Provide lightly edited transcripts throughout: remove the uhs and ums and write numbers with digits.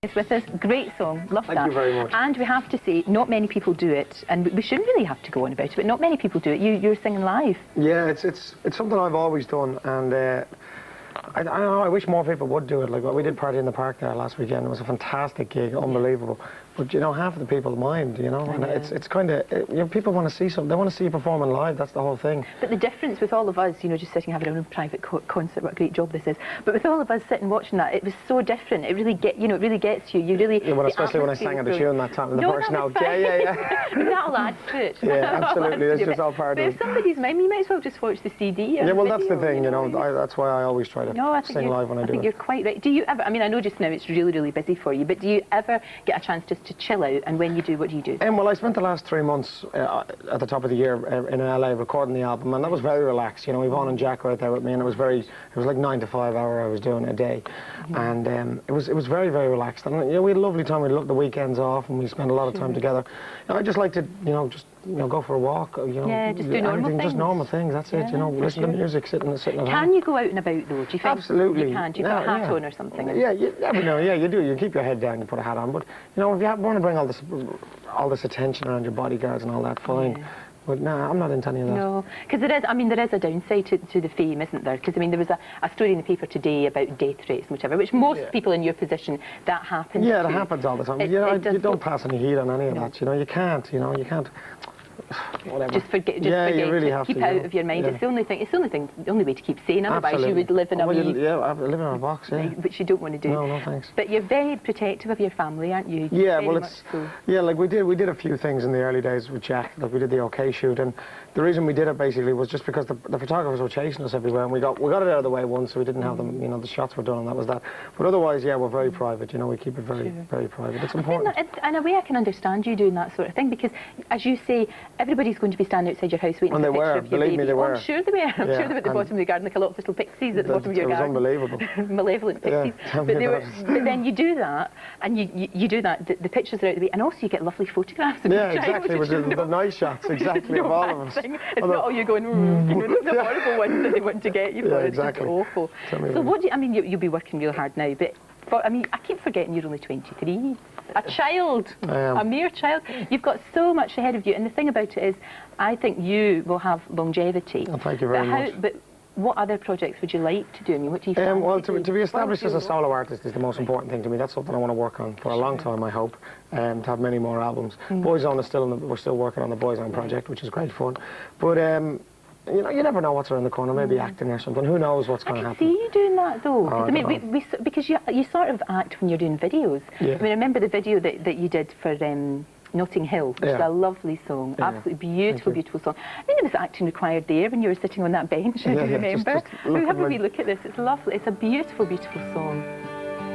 It's with us, great song, love that. Thank you very much. And we have to say, not many people do it, and we shouldn't really have to go on about it, but not many people do it. You're singing live. Yeah, it's something I've always done, and I don't know, I wish more people would do it. Like, we did Party in the Park there last weekend. It was a fantastic gig, unbelievable. But, you know, half of the people mind, you know, and it's kind of, you know, people want to see something. They want to see you performing live, that's the whole thing. But the difference with all of us, you know, just sitting having our own private concert, what a great job this is, but with all of us sitting watching that, it was so different. It really it really gets you. You really... Yeah, well, especially when I sang at the tune that time, the first note. Yeah. That'll add to it. Yeah, absolutely, it's just all part of it. But if somebody's mind, you might as well just watch the CD. Yeah, well, that's the thing, you know, that's why I always try to sing live when I do it. I think you're quite right. Do you ever, I mean, I know just now it's really, really busy for you, but do you ever get a chance just to chill out, and when you do, what do you do? Well, I spent the last 3 months at the top of the year in LA recording the album, and that was very relaxed. You know, Yvonne and Jack were out there with me, and it was like 9 to 5 hour I was doing a day, and it was very, very relaxed. And you know, we had a lovely time. We looked the weekends off, and we spent a lot of time together. You know, I just like to, you know, just go for a walk. You know, yeah, just do normal things. Just normal things. That's it. You know, listen to music, sitting at home. Can you go out and about though? Do you think absolutely you can? Do you put a hat on or something? Yeah, you do. You keep your head down, you put a hat on. But you know, if you want to bring all this attention around your bodyguards and all that, fine. Yeah. But no, I'm not into any of that. No, because there is a downside to the fame, isn't there? Because I mean, there was a story in the paper today about death threats and whatever, which most people in your position, that happens. Yeah, it happens all the time. You know, you don't pass any heat on any of that. You know, you can't. Whatever. Just forget. You really have keep to, out of your mind. Yeah. It's the only thing. It's the only way to keep sane. Otherwise, you would live in a I live in a box. Yeah. Which you don't want to do. No, thanks. But you're very protective of your family, aren't you? Yeah, well, like we did a few things in the early days with Jack. Like we did the OK shoot, and the reason we did it basically was just because the photographers were chasing us everywhere, and we got it out of the way once, so we didn't have them. You know, the shots were done, and that was that. But otherwise, yeah, we're very private. You know, we keep it very private. It's important. In a way, I can understand you doing that sort of thing, because, as you say, everybody's going to be standing outside your house waiting for a picture of your baby. Believe me, they were. I'm sure they were. I'm sure they were at the bottom of the garden, like a lot of little pixies at the bottom of your garden. It was unbelievable. Malevolent pixies. Yeah, but then you do that, and you do that. The pictures are out of the way, and also you get lovely photographs of your child. Yeah, exactly. With the nice shots, exactly, of all of us. It's not all you going, you know, the horrible ones that they want to get you for. Yeah, exactly. It's just awful. So what do you, I mean, you'll be working real hard now, but I mean, I keep forgetting you're only 23. A child, a mere child. You've got so much ahead of you, and the thing about it is, I think you will have longevity. Oh, thank you very much. But what other projects would you like to do? I mean, what do you fancy? Well, to be established as a solo artist is the most important thing to me. That's something I want to work on for a long time, I hope, to have many more albums. Boyzone is still we're still working on the Boyzone project, which is great fun. But you know, you never know what's around the corner. Maybe acting or something. Who knows what's going to happen? I can see you doing that though. Oh, I mean, because you sort of act when you're doing videos. Yeah. I mean, I remember the video that you did for Notting Hill, which is a lovely song, absolutely beautiful, beautiful song. I mean, there was acting required there when you were sitting on that bench, if you remember. However we look at this, it's lovely. It's a beautiful, beautiful song.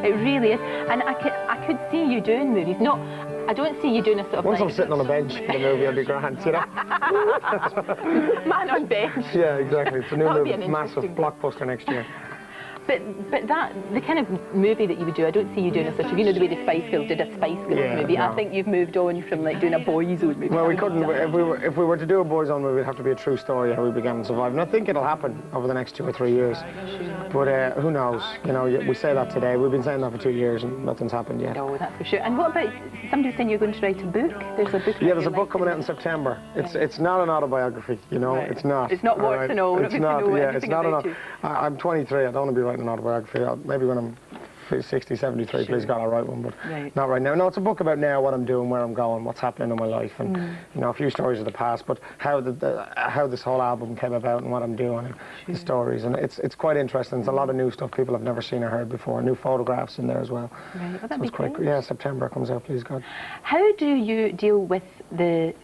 It really is. And I could see you doing movies. I don't see you doing a sort of... Once I'm sitting on a bench in a movie, I'll be grand, you know? Man on bench. Yeah, exactly. It's a new movie, massive blockbuster next year. But the kind of movie that you would do, I don't see you doing a sort of, you know, the way the Spice Girls did a Spice Girls movie. No. I think you've moved on from like doing a Boyzone movie. Well, we couldn't. If we were to do a Boyzone movie, it'd have to be a true story how we began and survived. And I think it'll happen over the next 2 or 3 years. But who knows? You know, we say that today. We've been saying that for 2 years and nothing's happened yet. No, that's for sure. And what about somebody saying you're going to write a book? There's a book. Yeah, there's a book coming out in September. It's not an autobiography. You know, it's not. It's not worth to know. It's not. Yeah, it's not an. I'm 23. I don't want to be writing an autobiography. Maybe when I'm 60, 73, please God, I'll write one, but not right now. No, it's a book about now, what I'm doing, where I'm going, what's happening in my life, and you know, a few stories of the past, but how this whole album came about and what I'm doing, and the stories, and it's quite interesting. There's a lot of new stuff people have never seen or heard before, new photographs in there as well. Right. Well, so it's quite, yeah, September comes out, please God. How do you deal with the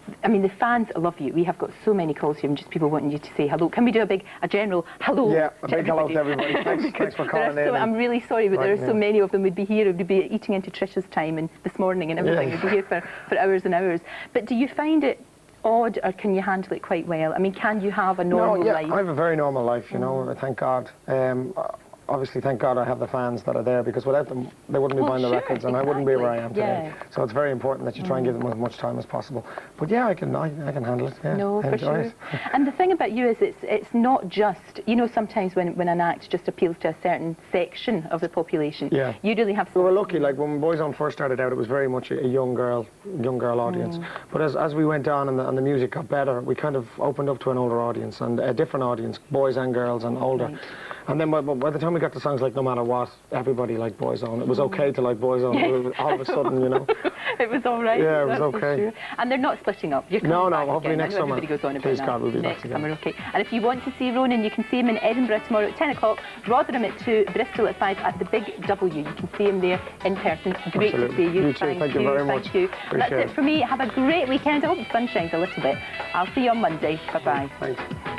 fans love you. We have got so many calls here and just people wanting you to say hello. Can we do a general hello? Yeah, a big hello to everybody. Thanks for calling in. I'm really sorry, but there are so many of them would be here, would be eating into Trish's time and this morning and everything. Would be here for hours and hours. But do you find it odd, or can you handle it quite well? I mean, can you have a normal life? I have a very normal life, you know, thank God. obviously, thank God I have the fans that are there, because without them, they wouldn't be buying the records, and I wouldn't be where I am today. So it's very important that you try and give them as much time as possible. But yeah, I can handle it. Yeah, no, for sure. It. And the thing about you is it's not just, you know, sometimes when an act just appeals to a certain section of the population, you really have... We were lucky, like when Boyzone first started out, it was very much a young girl audience. But as we went on and the music got better, we kind of opened up to an older audience, and a different audience, boys and girls and older. And then by the time we got to songs like No Matter What, everybody liked Boyzone. It was okay to like Boyzone all of a sudden, you know. It was all right. Yeah, it was okay. Sure. And they're not splitting up. You're no, hopefully next summer. Everybody goes on about Please that. God, we'll be back together. Summer, okay. And if you want to see Ronan, you can see him in Edinburgh tomorrow at 10 o'clock, Rotherham at 2, Bristol at 5 at the Big W. You can see him there in person. Great to see you. You too. Thank you very much. Thank you. That's it for me. Have a great weekend. I hope the sun shines a little bit. I'll see you on Monday. Bye-bye. Thanks.